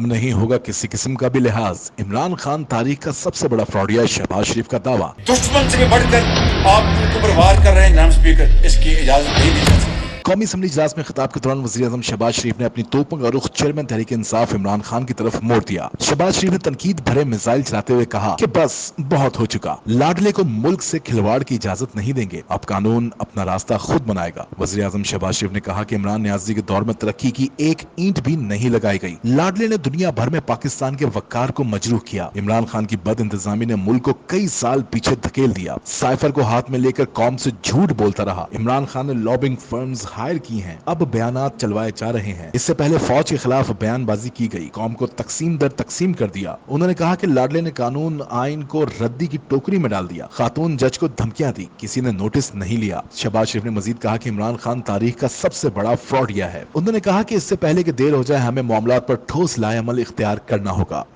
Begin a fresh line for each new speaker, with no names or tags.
अब नहीं होगा किसी किस्म का भी लिहाज। इमरान खान तारीख का सबसे बड़ा फ्रॉडिया, शहबाज शरीफ का दावा।
दुश्मन से भी बढ़कर आप उनको पर वार कर रहे हैं जनाब स्पीकर, इसकी इजाजत नहीं दी जा सकती।
कौमी असम्बली इजलास में खिताब के दौरान वज़ीर आज़म शहबाज शरीफ ने अपनी तोपों का रुख चेयरमैन तहरीक इंसाफ इमरान खान की तरफ मोड़ दिया। शहबाज शरीफ ने तनकीद भरे मिसाइल चलाते हुए कहा कि बस बहुत हो चुका, लाडले को मुल्क से खिलवाड़ की इजाजत नहीं देंगे, अब कानून अपना रास्ता खुद बनाएगा। वज़ीर आज़म शहबाज शरीफ ने कहा कि इमरान नियाज़ी के दौर में तरक्की की एक ईंट भी नहीं लगाई गई। लाडले ने दुनिया भर में पाकिस्तान के वक्कार को मजरूह किया। इमरान खान की बद इंतजामी ने मुल्क को कई साल पीछे धकेल दिया। साइफर को हाथ में लेकर कौम से झूठ बोलता रहा। इमरान खान ने लॉबिंग फर्म्स हायर की हैं, अब बयानात चलवाए जा रहे हैं। इससे पहले फौज के खिलाफ बयानबाजी की गई, कौम को तकसीम दर तकसीम कर दिया। उन्होंने कहा कि लाडले ने कानून आइन को रद्दी की टोकरी में डाल दिया। खातून जज को धमकियां दी, किसी ने नोटिस नहीं लिया। शहबाज शरीफ ने मजीद कहा कि इमरान खान तारीख का सबसे बड़ा फ्रॉडिया है। उन्होंने कहा कि इससे पहले कि देर हो जाए हमें मामलात पर ठोस लाए अमल इख्तियार करना होगा।